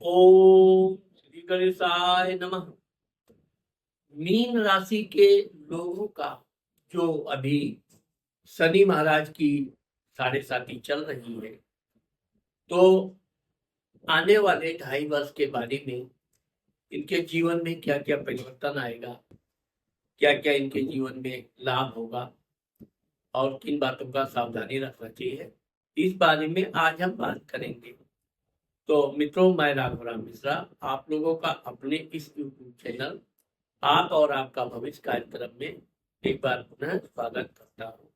ओम श्री गणेशाय नमः। मीन राशि के लोगों का जो अभी शनि महाराज की साढ़े साथी चल रही है, तो आने वाले 2.5 वर्ष के बारे में इनके जीवन में क्या क्या परिवर्तन आएगा, क्या क्या इनके जीवन में लाभ होगा और किन बातों का सावधानी रखना चाहिए, इस बारे में आज हम बात करेंगे। तो मित्रों, मैं राघवराम मिश्रा आप लोगों का अपने इस यूट्यूब चैनल आप और आपका भविष्य कार्यक्रम में एक बार पुनः स्वागत करता हूँ।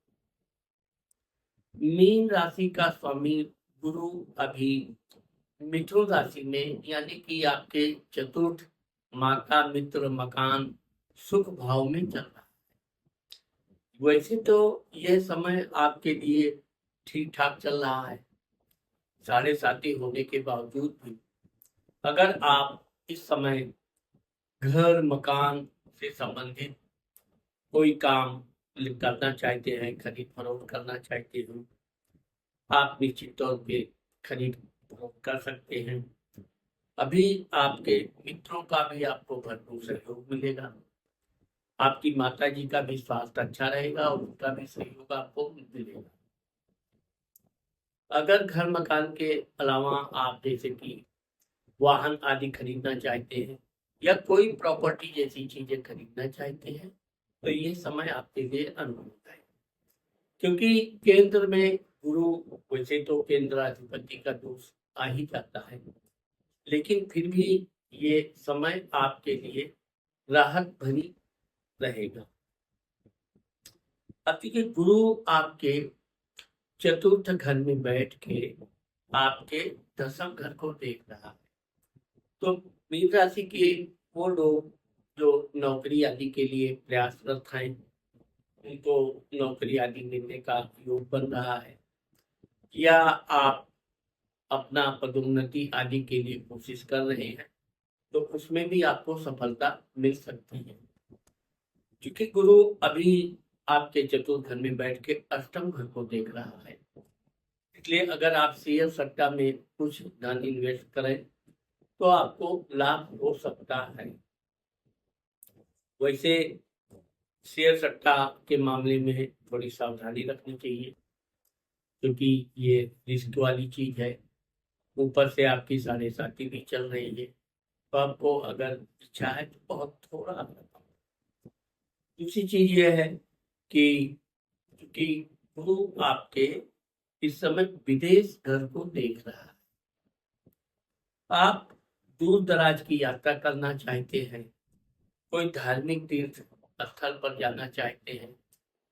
मीन राशि का स्वामी गुरु अभी मिथुन राशि में, यानी कि आपके चतुर्थ माता मित्र मकान सुख भाव में चल रहा है। वैसे तो यह समय आपके लिए ठीक ठाक चल रहा है, साढ़े साथी होने के बावजूद भी अगर आप इस समय घर मकान से संबंधित कोई काम करना चाहते हैं, खरीद फरोख्त करना चाहते हो, आप निश्चित तौर पे खरीद फरोख्त कर सकते हैं। अभी आपके मित्रों का भी आपको भरपूर सहयोग मिलेगा। आपकी माता जी का भी स्वास्थ्य अच्छा रहेगा और उनका भी सहयोग आपको मिलेगा। अगर घर मकान के अलावा आप जैसे कि वाहन आदि खरीदना चाहते हैं या कोई प्रॉपर्टी जैसी चीजें खरीदना चाहते हैं, तो ये समय आपके लिए अनुकूल है। क्योंकि केंद्र में गुरु, वैसे तो केंद्राधिपति का दोष आ ही जाता है, लेकिन फिर भी ये समय आपके लिए राहत भरी रहेगा। अब देखिए, गुरु आपके चतुर्थ घर में बैठ के आपके दसम घर को देख रहा है। तो मीन राशि के वो लोग जो नौकरी आदि के लिए प्रयासरत हैं, उनको नौकरी आदि मिलने का योग बन रहा है, या आप अपना पदोन्नति आदि के लिए कोशिश कर रहे हैं, तो उसमें भी आपको सफलता मिल सकती है। क्योंकि गुरु अभी आपके चतुर्थ घर में बैठ के अष्टम घर को देख रहा है, इसलिए अगर आप शेयर सट्टा में कुछ धन इन्वेस्ट करें तो आपको लाभ हो सकता है। वैसे शेयर सट्टा के मामले में थोड़ी सावधानी रखनी चाहिए, क्योंकि ये रिस्क वाली चीज है। ऊपर से आपकी साढ़े साथी भी चल रही है, तो आपको अगर इच्छा है तो बहुत थोड़ा। दूसरी चीज ये है कि क्योंकि गुरु आपके इस समय विदेश घर को देख रहा है, आप दूर दराज की यात्रा करना चाहते हैं, कोई धार्मिक तीर्थ स्थल पर जाना चाहते हैं,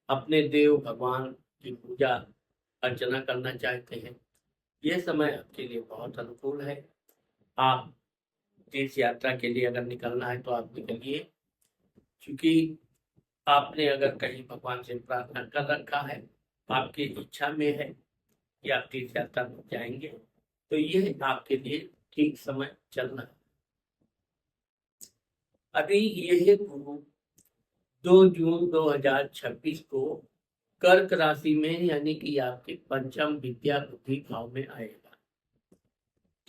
अपने देव भगवान की पूजा अर्चना करना चाहते हैं, यह समय आपके लिए बहुत अनुकूल है। आप तीर्थ यात्रा के लिए अगर निकलना है तो आप निकलिए, क्योंकि आपने अगर कहीं भगवान से प्रार्थना कर रखा है, आपकी इच्छा में है कि आप तीर्थ यात्रा में जाएंगे, तो यह आपके लिए ठीक समय चल रहा है। अभी यह गुरु 2 जून 2026 को कर्क राशि में, यानी कि आपके पंचम विद्या बुद्धि भाव में आएगा।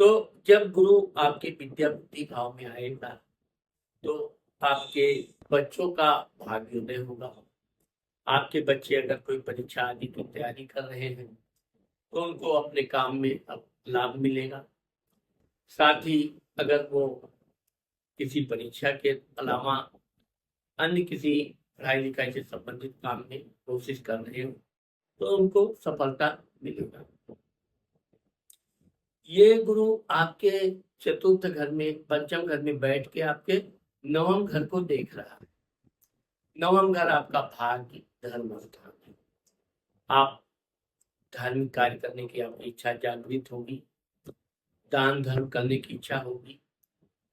तो जब गुरु आपके विद्या बुद्धि भाव में आएगा, तो आपके बच्चों का भाग्योदय होगा। आपके बच्चे अगर कोई परीक्षा आदि की तैयारी कर रहे हैं, तो उनको अपने काम में अब लाभ मिलेगा। साथ ही अगर वो किसी परीक्षा के अलावा अन्य किसी पढ़ाई लिखाई से संबंधित काम में कोशिश कर रहे हो, तो उनको सफलता मिलेगा। ये गुरु आपके चतुर्थ घर में, पंचम घर में बैठ के आपके नवम घर को देख रहा है। नवम घर आपका भाग्य धर्म स्थान है। आप धार्मिक कार्य करने की आपकी इच्छा जागृत होगी, दान धर्म करने की इच्छा होगी,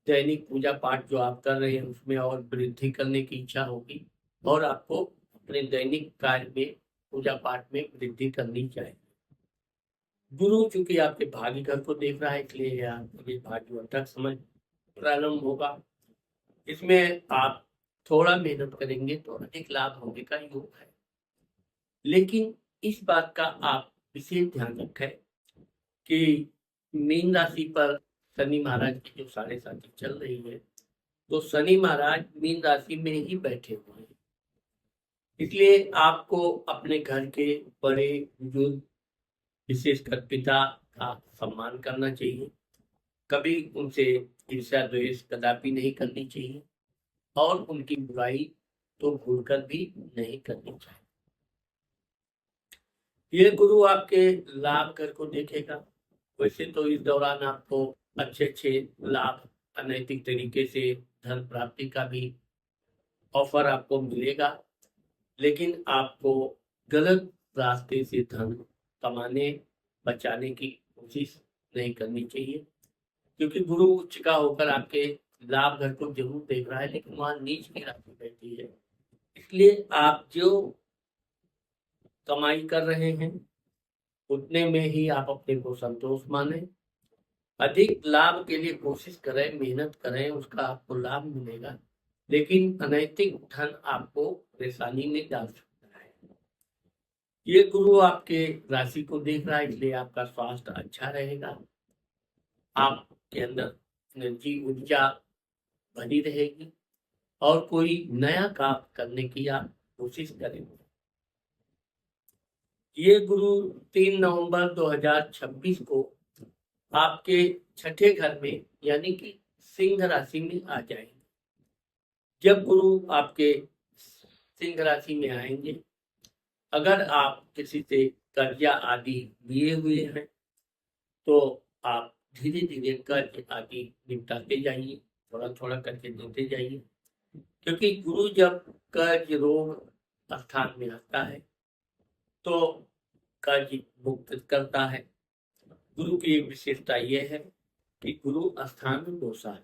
दैनिक पूजा पाठ जो आप कर रहे हैं उसमें और वृद्धि करने की इच्छा होगी, और आपको अपने दैनिक कार्य में, पूजा पाठ में वृद्धि करनी चाहिए। गुरु चूंकि आपके भाग्य घर को देख रहा है, इसलिए आपके लिए भाग्यवर्धक समय प्रारंभ होगा। इसमें आप थोड़ा मेहनत करेंगे तो अधिक लाभ होने का योग है, लेकिन इस बात का आप विशेष ध्यान रखें कि मीन राशि पर शनि महाराज की जो 7.5 चल रही है, तो शनि महाराज मीन राशि में ही बैठे हुए हैं। इसलिए आपको अपने घर के बड़े बुजुर्ग, विशेषकर पिता का सम्मान करना चाहिए। कभी उनसे ईर्ष्या द्वेष कदापि नहीं करनी चाहिए और उनकी बुराई तो भूलकर भी नहीं करनी चाहिए। ये गुरु आपके लाभ घर को देखेगा। वैसे तो इस दौरान आपको अच्छे लाभ अनैतिक तरीके से धन प्राप्ति का भी ऑफर आपको मिलेगा, लेकिन आपको गलत रास्ते से धन कमाने बचाने की कोशिश नहीं करनी चाहिए, क्योंकि गुरु उच्च का होकर आपके लाभ घर को जरूर देख रहा है, लेकिन वहां नीच की राशि बैठी है। इसलिए आप जो कमाई कर रहे हैं उतने में ही आप अपने को संतोष माने। अधिक लाभ के लिए कोशिश करें, मेहनत करें, उसका आपको लाभ मिलेगा, लेकिन अनैतिक धन आपको परेशानी में डाल सकता है। ये गुरु आपके राशि को देख रहा है, इसलिए आपका स्वास्थ्य अच्छा रहेगा, आपके अंदर एनर्जी ऊर्जा बनी रहेगी और कोई नया काम करने की आप कोशिश करेंगे। ये गुरु 3 नवंबर 2026 को आपके छठे घर में यानी कि सिंह राशि में आ जाएंगे। जब गुरु आपके सिंह राशि में आएंगे, अगर आप किसी से कर्जा आदि लिए हुए हैं तो आप धीरे धीरे कर्ज आदि निपटाते जाइए, थोड़ा थोड़ा करके देते जाइए, क्योंकि गुरु जब कर्ज रोग स्थान में आता है तो कर्ज मुक्त करता है। गुरु की एक विशेषता यह है कि गुरु स्थान में दोषा है,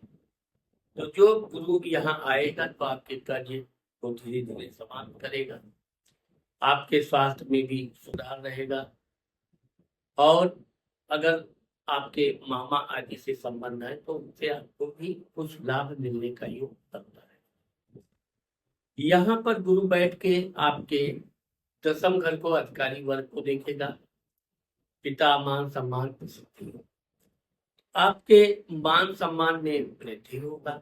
तो जो गुरु यहाँ आएगा तो आपके कर्ज को धीरे धीरे समाप्त करेगा, आपके स्वास्थ्य में भी सुधार रहेगा और अगर आपके मामा आदि से संबंध है तो उनसे आपको भी कुछ लाभ मिलने का योग बनता है। यहाँ पर गुरु बैठ के आपके दसम घर को, अधिकारी वर्ग को देखेगा, पिता मान सम्मान प्रसिद्धि, आपके मान सम्मान में वृद्धि होगा।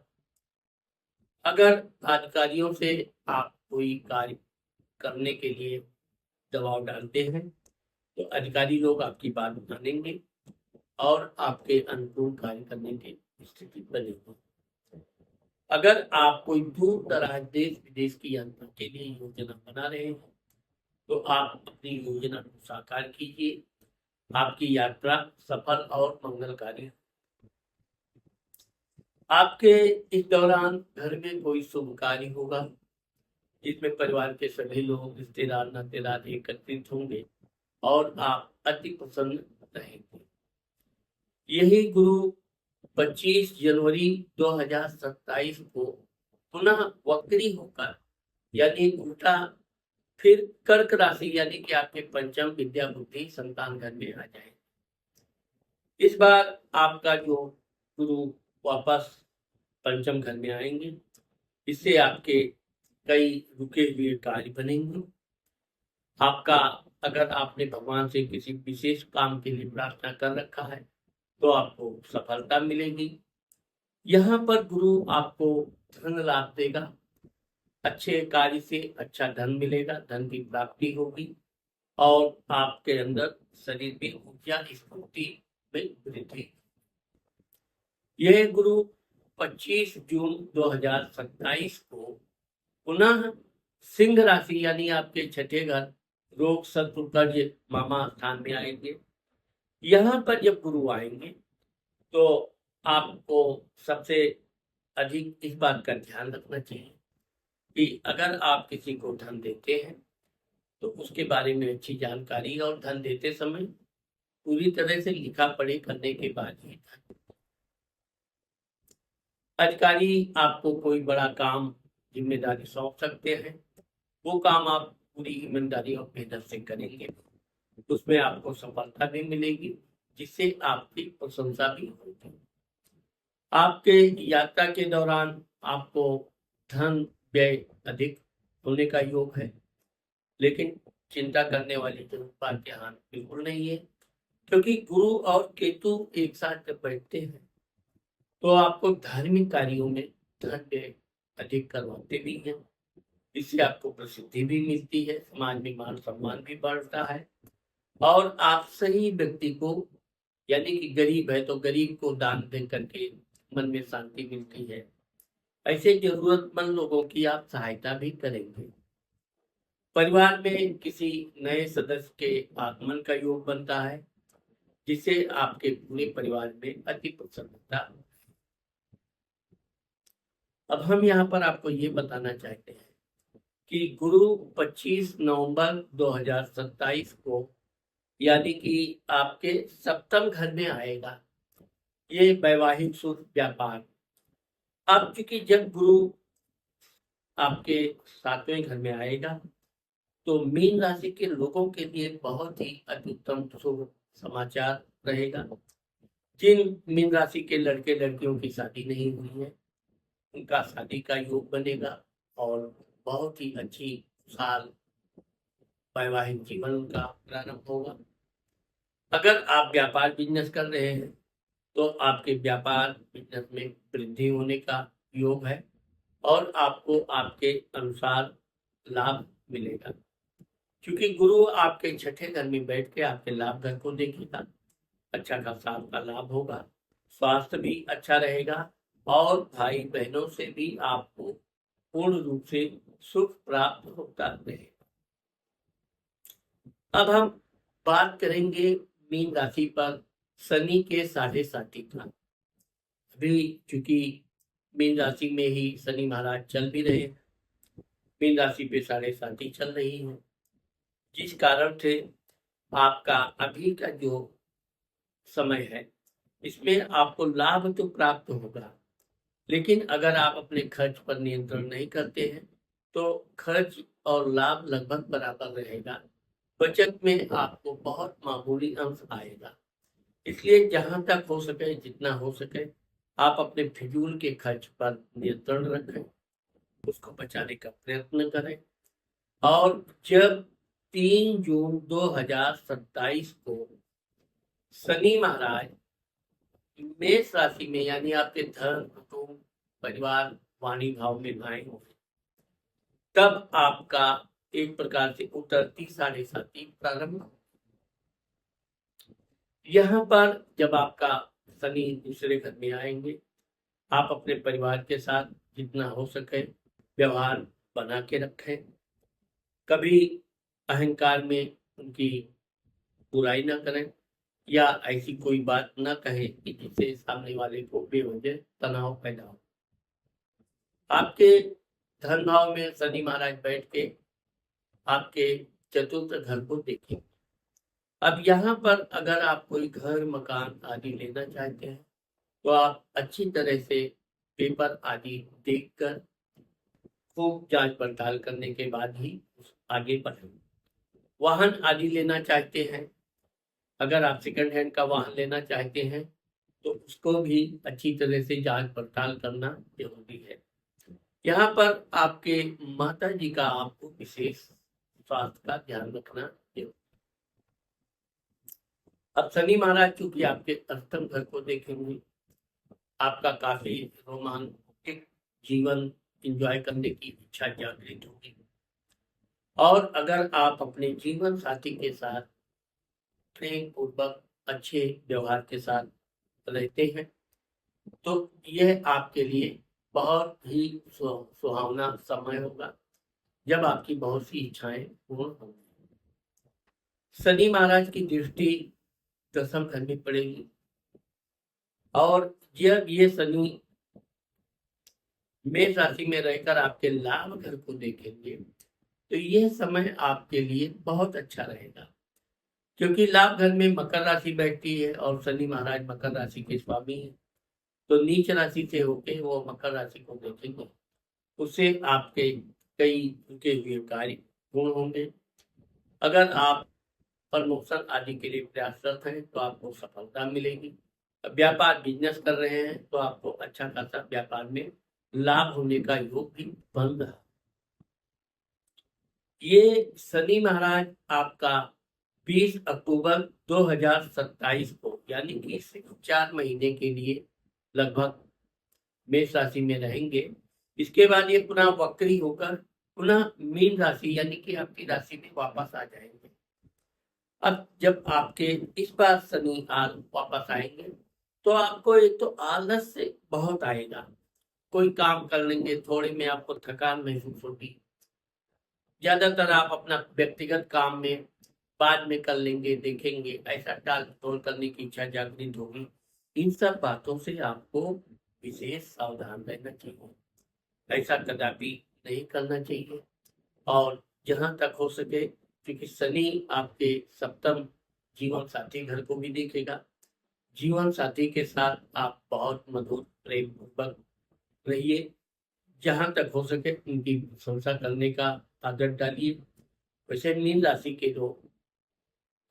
अगर अधिकारियों से आप कोई कार्य करने के लिए दबाव डालते हैं तो अधिकारी लोग आपकी बात मानेंगे और आपके अनुकूल कार्य करने की स्थिति बनेगी। अगर आप कोई दूर दराज देश विदेश की यात्रा के लिए योजना बना रहे हैं तो आप अपनी योजना को साकार कीजिए, आपकी यात्रा सफल और मंगलकारी। आपके इस दौरान घर में कोई शुभ कार्य होगा जिसमें परिवार के सभी लोग, रिश्तेदार, नातेदार एकत्रित होंगे और आप अति प्रसन्न रहेंगे। यही गुरु 25 जनवरी 2027 को पुनः वक्री होकर यानी उल्टा फिर कर्क राशि यानी कि आपके पंचम विद्या बुद्धि संतान घर में आ जाए। इस बार आपका जो गुरु वापस पंचम घर में आएंगे, इससे आपके कई रुके हुए कार्य बनेंगे। आपका अगर आपने भगवान से किसी विशेष काम के लिए प्रार्थना कर रखा है तो आपको सफलता मिलेगी। यहाँ पर गुरु आपको धन लाभ देगा, अच्छे कार्य से अच्छा धन मिलेगा, धन की प्राप्ति होगी और आपके अंदर शरीर में ऊर्जा स्फूर्ति में वृद्धि। यह गुरु 25 जून 2027 को पुनः सिंह राशि यानी आपके छठे घर रोग शत्रु कर्ज मामा स्थान में आएंगे। यहाँ पर जब गुरु आएंगे तो आपको सबसे अधिक इस बात का ध्यान रखना चाहिए कि अगर आप किसी को धन देते हैं तो उसके बारे में अच्छी जानकारी और धन देते समय पूरी तरह से लिखा पढ़ी करने के बाद ही धन। अधिकारी आपको कोई बड़ा काम जिम्मेदारी सौंप सकते हैं, वो काम आप पूरी ईमानदारी और मेहनत से करेंगे, उसमें आपको सफलता भी मिलेगी, जिससे आपकी प्रशंसा भी होगी। आपके यात्रा के दौरान आपको धन व्यय अधिक होने का योग है, लेकिन चिंता करने वाली जो बात यहाँ बिल्कुल नहीं है, क्योंकि गुरु और केतु एक साथ जब बैठते हैं तो आपको धार्मिक कार्यों में धन व्यय अधिक करवाते भी हैं। इससे आपको प्रसिद्धि भी मिलती है, समाज में मान सम्मान भी बढ़ता है और आप सही व्यक्ति को, यानी कि गरीब है तो गरीब को दान दे करके मन में शांति मिलती है। ऐसे जरूरतमंद लोगों की आप सहायता भी करेंगे। परिवार में किसी नए सदस्य के आगमन का योग बनता है, जिससे आपके पूरे परिवार में अति प्रसन्नता। अब हम यहाँ पर आपको ये बताना चाहते हैं कि गुरु 25 नवंबर 2027 को, यानी कि आपके सप्तम घर में आएगा। ये वैवाहिक सुख, व्यापार। अब चूंकि जब गुरु आपके 7वें घर में आएगा तो मीन राशि के लोगों के लिए बहुत ही अत्युत्तम शुभ समाचार रहेगा। जिन मीन राशि के लड़के लड़कियों की शादी नहीं हुई है, उनका शादी का योग बनेगा और बहुत ही अच्छी साल वैवाहिक जीवन उनका प्रारंभ होगा। अगर आप व्यापार बिजनेस कर रहे हैं तो आपके व्यापार बिजनेस में वृद्धि होने का योग है और आपको आपके अनुसार लाभ मिलेगा, क्योंकि गुरु आपके 6ठे घर में बैठ के आपके लाभ घर को देखेगा। अच्छा खासा आपका लाभ होगा, स्वास्थ्य भी अच्छा रहेगा और भाई बहनों से भी आपको पूर्ण रूप से सुख प्राप्त होता रहेगा। अब हम बात करेंगे मीन राशि पर शनि के 7.5 का। अभी चूंकि मीन राशि में ही शनि महाराज चल भी रहे हैं, मीन राशि पे 7.5 चल रही है, जिस कारण से आपका अभी का जो समय है इसमें आपको लाभ तो प्राप्त होगा, लेकिन अगर आप अपने खर्च पर नियंत्रण नहीं करते हैं तो खर्च और लाभ लगभग बराबर रहेगा। बचत में आपको बहुत मामूली अंश आएगा। इसलिए जहां तक हो सके, जितना हो सके, आप अपने फिजूल के खर्च पर नियंत्रण रखें, उसको बचाने का प्रयत्न करें। और जब 3 जून 2027 को शनि महाराज मेष राशि में, यानी आपके धन, कुटुंब, परिवार, वाणी भाव में आएंगे, तब आपका एक प्रकार से उतरती 7.5 प्रारंभ। यहाँ पर जब आपका शनि दूसरे घर में आएंगे, आप अपने परिवार के साथ जितना हो सके व्यवहार बना के रखें। कभी अहंकार में उनकी बुराई ना करें या ऐसी कोई बात ना कहें कि जिससे सामने वाले को बेवजह तनाव पैदा हो। आपके धन भाव में शनि महाराज बैठ के आपके चतुर्थ घर को देखें। अब यहाँ पर अगर आप कोई घर, मकान आदि लेना चाहते हैं तो आप अच्छी तरह से पेपर आदि देखकर खूब जांच पड़ताल करने के बाद ही आगे बढ़ें। वाहन आदि लेना चाहते हैं, अगर आप सेकंड हैंड का वाहन लेना चाहते हैं तो उसको भी अच्छी तरह से जांच पड़ताल करना जरूरी है। यहाँ पर आपके माता जी का आपको विशेष स्वास्थ्य का ध्यान रखना जरूरी। अब शनि महाराज चूंकि आपके अष्टम घर को देखेंगे, आपका काफी रोमांटिक जीवन एंजॉय करने की इच्छा जागृत होगी। और अगर आप अपने जीवन साथी के साथ प्रेम पूर्वक अच्छे व्यवहार के साथ रहते हैं तो यह आपके लिए बहुत ही सुहावना समय होगा, जब आपकी बहुत सी इच्छाएं पूर्ण होंगी। शनि महाराज की दृष्टि 10वें घर में पड़ेगी और जब ये शनि मेष राशि में रहकर आपके लाभ घर को देखेंगे तो यह समय आपके लिए बहुत अच्छा रहेगा, क्योंकि लाभ घर में मकर राशि बैठती है और शनि महाराज मकर राशि के स्वामी है, तो नीच राशि से होके वो मकर राशि को देखेंगे। उससे आपके कई रुके हुए कार्य पूर्ण होंगे। अगर आप प्रमोशन आदि के लिए प्रयासरत हैं तो आपको सफलता मिलेगी। व्यापार बिजनेस कर रहे हैं तो आपको अच्छा खासा व्यापार में लाभ होने का योग भी बन रहा। ये शनि महाराज आपका 20 अक्टूबर 2027 को, यानी कि सिर्फ 4 महीने के लिए लगभग मेष राशि में रहेंगे। इसके बाद ये पुनः वक्री होकर पुनः मीन राशि यानी कि आपकी राशि में वापस आ जाएंगे। अब जब आपके इस बार शनि वापस आएंगे तो आपको एक तो आलस से बहुत आएगा, कोई काम कर लेंगे थोड़े में आपको थकान महसूस होगी, ज्यादातर आप अपना व्यक्तिगत काम में बाद में कर लेंगे, देखेंगे, ऐसा टाल मटोल करने की इच्छा जागृत होगी। इन सब बातों से आपको विशेष सावधान रहना चाहिए, ऐसा कदापि नहीं करना चाहिए। और जहां तक हो सके, क्योंकि शनि आपके सप्तम जीवन साथी घर को भी देखेगा, जीवन साथी के साथ आप बहुत मधुर प्रेम पूर्वक रहिए, जहां तक हो सके उनकी प्रशंसा करने का आदत डालिए। वैसे मीन राशि के लोग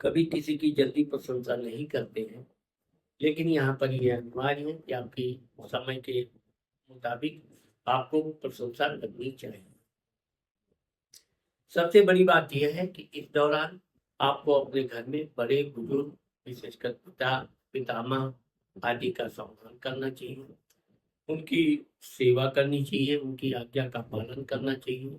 कभी किसी की जल्दी प्रशंसा नहीं करते हैं, लेकिन यहाँ पर यह अनिवार्य है कि आपकी समय के मुताबिक आपको प्रशंसा करनी चाहिए। सबसे बड़ी बात यह है कि इस दौरान आपको अपने घर में बड़े बुजुर्ग, विशेषकर पिता, पितामह आदि का सम्मान करना चाहिए, उनकी सेवा करनी चाहिए, उनकी आज्ञा का पालन करना चाहिए।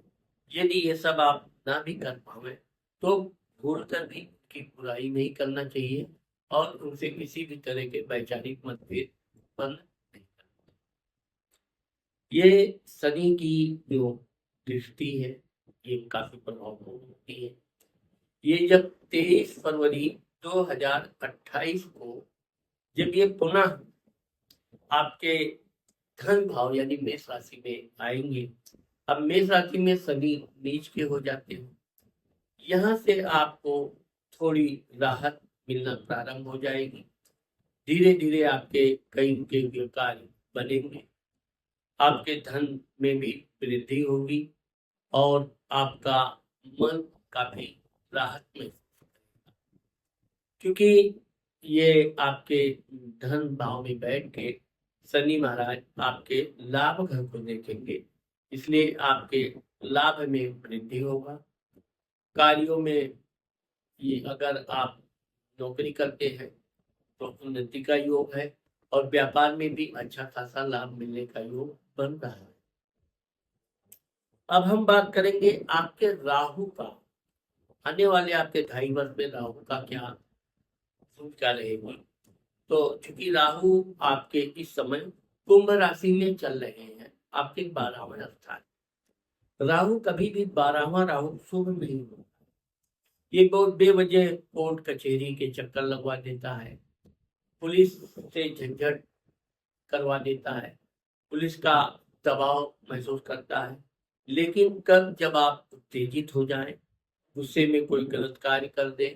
यदि ये सब आप ना भी कर पाए तो भूल कर भी उनकी बुराई नहीं करना चाहिए और उनसे किसी भी तरह के वैचारिक मतभेद उत्पन्न नहीं करना। ये शनि की जो दृष्टि है ये काफी प्रभावपूर्ण होती है। ये जब 23 फरवरी 2028 को जब ये पुनः आपके धन भाव यानी मेष राशि में आएंगे, अब मेष राशि में शनि नीच के हो जाते हैं, यहाँ से आपको थोड़ी राहत मिलना प्रारंभ हो जाएगी। धीरे धीरे आपके कई के कार्य बनेंगे, आपके धन में भी वृद्धि होगी और आपका मन काफी राहत में, क्योंकि ये आपके धन भाव में बैठ के शनि महाराज आपके लाभ घर को देखेंगे, इसलिए आपके लाभ में वृद्धि होगा। कार्यों में ये अगर आप नौकरी करते हैं तो उन्नति का योग है और व्यापार में भी अच्छा खासा लाभ मिलने का योग बन रहा है। अब हम बात करेंगे आपके राहु का, आने वाले आपके 2.5 वर्ष में राहु का क्या भूमिका रहेगी। तो चूंकि राहु आपके इस समय कुंभ राशि में चल रहे हैं, आपके 12वां स्थान, राहु कभी भी 12वां राहु शुभ नहीं होता, ये बहुत बेवजह कोर्ट कचहरी के चक्कर लगवा देता है, पुलिस से झंझट करवा देता है, पुलिस का दबाव महसूस करता है। लेकिन कब जब आप उत्तेजित हो जाएं, गुस्से में कोई गलत कार्य कर दे,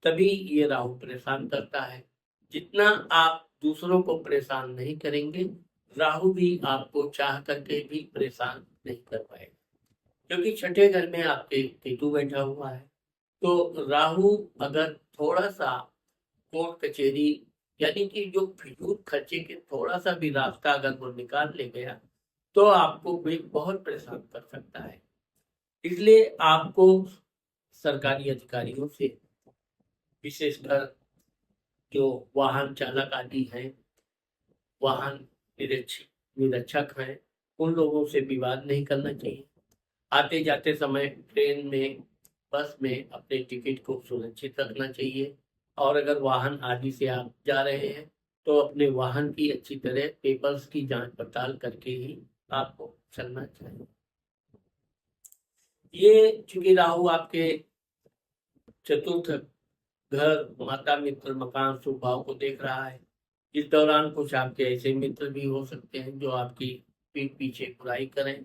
तभी ये राहु परेशान करता है। जितना आप दूसरों को परेशान नहीं करेंगे, राहु भी आपको चाह करके भी परेशान नहीं कर पाएगा, क्योंकि छठे घर में आपके केतु बैठा हुआ है। तो राहु अगर थोड़ा सा कोर्ट कचहरी यानी कि जो फिजूल खर्चे के थोड़ा सा भी रास्ता अगर वो निकाल ले गया तो आपको भी बहुत परेशान कर सकता है। इसलिए आपको सरकारी अधिकारियों से, विशेषकर जो वाहन चालक आदि हैं, वाहन निरीक्षक हैं, उन लोगों से विवाद नहीं करना चाहिए। आते जाते समय ट्रेन में, बस में अपने टिकट को सुरक्षित रखना चाहिए और अगर वाहन आदि से आप जा रहे हैं तो अपने वाहन की अच्छी तरह पेपर्स की जांच पड़ताल करके ही आपको चलना चाहिए। ये चूंकि राहु आपके चतुर्थ घर, माता, मित्र, मकान, शुभ भाव को देख रहा है, इस दौरान कुछ आपके ऐसे मित्र भी हो सकते हैं जो आपकी पीठ पीछे बुराई करें,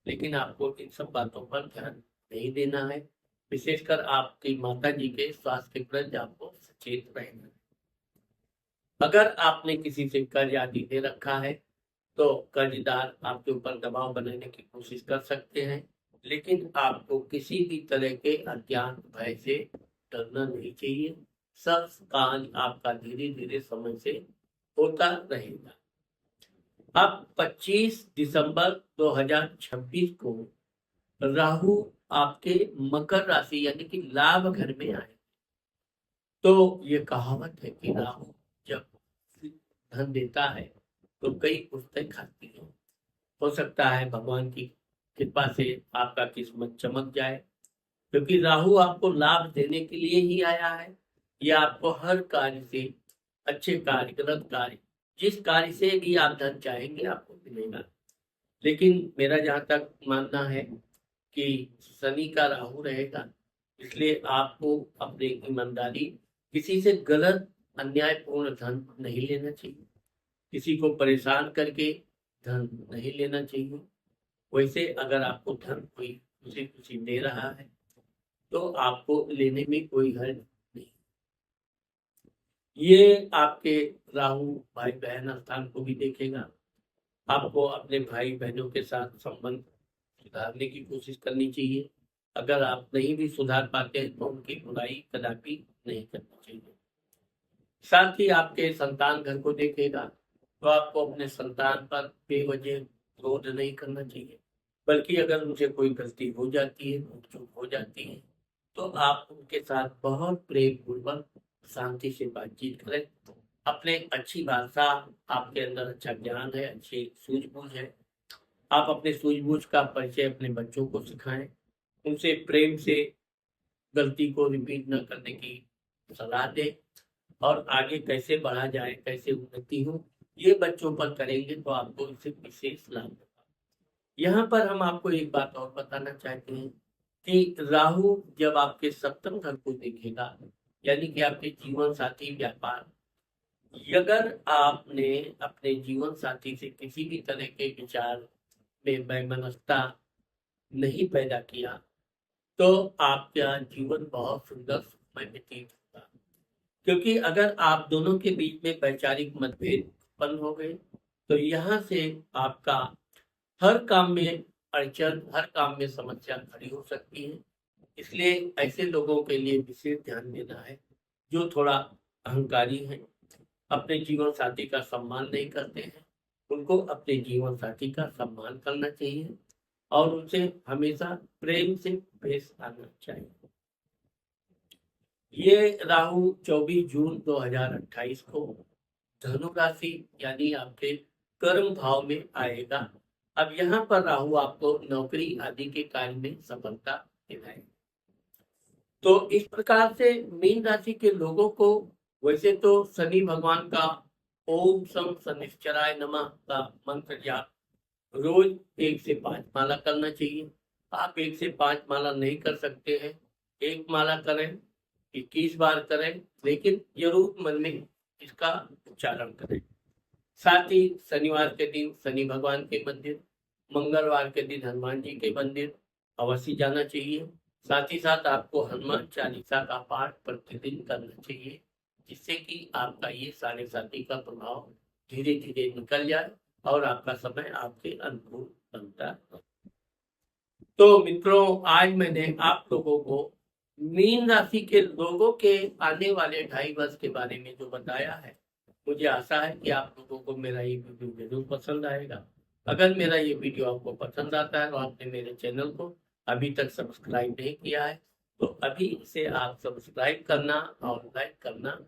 लेकिन आपको इन सब बातों पर ध्यान नहीं देना है। विशेषकर आपकी माता जी के स्वास्थ्य के प्रति आपको सचेत रहना है। अगर आपने किसी से कर्ज आदि दे रखा है तो कर्जदार आपके ऊपर दबाव बनाने की कोशिश कर सकते हैं, लेकिन आपको किसी भी तरह के अज्ञान भय से डरना नहीं चाहिए। सब काम आपका धीरे धीरे समय से होता रहेगा। अब 25 दिसंबर 2026 को राहु आपके मकर राशि यानी कि लाभ घर में आए, तो ये कहावत है कि राहु जब धन देता है तो कई पुस्तक खाती है, हो सकता है भगवान की कृपा से आपका किस्मत चमक जाए, क्योंकि राहु आपको लाभ देने के लिए ही आया है। यह आपको हर कार्य से, अच्छे कार्य, गलत कार्य, जिस कार्य से भी आप धन चाहेंगे आपको मिलेगा। लेकिन मेरा जहाँ तक मानना है कि शनि का राहु रहेगा, इसलिए आपको अपनी ईमानदारी, किसी से गलत अन्यायपूर्ण धन नहीं लेना चाहिए, किसी को परेशान करके धन नहीं लेना चाहिए। वैसे अगर आपको धन कोई खुशी खुशी दे रहा है तो आपको लेने में कोई हर्ज नहीं। ये आपके राहु भाई बहन स्थान को भी देखेगा। आपको अपने भाई बहनों के साथ संबंध सुधारने की कोशिश करनी चाहिए। अगर आप नहीं भी सुधार पाते हैं तो उनकी बुराई कदापि नहीं करनी चाहिए। साथ ही आपके संतान घर को देखेगा, तो आपको अपने संतान पर बेवजह क्रोध नहीं करना चाहिए, बल्कि अगर उनसे कोई गलती हो जाती है, चूक हो जाती है, तो आप उनके साथ बहुत प्रेम पूर्वक शांति से बातचीत करें। अपने अच्छी भाषा, आपके अंदर अच्छा ज्ञान है, अच्छी सूझबूझ है, आप अपने सूझबूझ का परिचय अपने बच्चों को सिखाएं। उनसे प्रेम से गलती को रिपीट न करने की सलाह दें, और आगे कैसे बढ़ा जाए, कैसे उन्नति हो, ये बच्चों पर करेंगे तो आपको इससे विशेष लाभ होगा। यहाँ पर हम आपको एक बात और बताना चाहते हैं कि राहु जब आपके सप्तम घर को देखेगा, यानी कि आपके जीवन साथी, व्यापार, अगर आपने अपने जीवन साथी से किसी भी तरह के विचार में वैमनस्यता नहीं पैदा किया, तो आपका जीवन बहुत सुंदर सुखमय व्यतीत होगा। क्योंकि अगर आप दोनों के बीच में वैचारिक मतभेद उत्पन्न हो गए, तो यहाँ से आपका हर काम में अड़चन, हर काम में समस्या खड़ी हो सकती है। इसलिए ऐसे लोगों के लिए विशेष ध्यान देना है जो थोड़ा अहंकारी हैं, अपने जीवन साथी का सम्मान नहीं करते हैं। उनको अपने जीवन साथी का सम्मान करना चाहिए और उनसे हमेशा प्रेम से पेश आना चाहिए। ये राहु 24 जून 2028 को धनु राशि यानी आपके कर्म भाव में आएगा। अब यहाँ पर राहु आपको नौकरी आदि के कार्य में सफलता दिलाएगा। तो इस प्रकार से मीन राशि के लोगों को वैसे तो शनि भगवान का ओम सम शनिश्चराय नमः का मंत्र जाप रोज 1 से 5 माला करना चाहिए। आप 1 से 5 माला नहीं कर सकते हैं, 1 माला करें, 21 बार करें, लेकिन जरूर मन में इसका उच्चारण करें। साथ ही शनिवार के दिन शनि भगवान के मंदिर, मंगलवार के दिन हनुमान जी के मंदिर अवश्य जाना चाहिए। साथ ही साथ आपको हनुमान चालीसा का पाठ प्रतिदिन करना चाहिए, जिससे कि आपका ये साढ़े साथी का प्रभाव धीरे धीरे निकल जाए और आपका समय आपके अनुकूल बनता है। तो मित्रों, आज मैंने आप लोगों को मीन राशि के लोगों के आने वाले 2.5 वर्ष के बारे में जो बताया है, मुझे आशा है कि आप लोगों को मेरा ये वीडियो जरूर पसंद आएगा। अगर मेरा ये वीडियो आपको पसंद आता है तो आपने मेरे चैनल को अभी तक सब्सक्राइब नहीं किया है, तो अभी इसे आप सब्सक्राइब करना और लाइक करना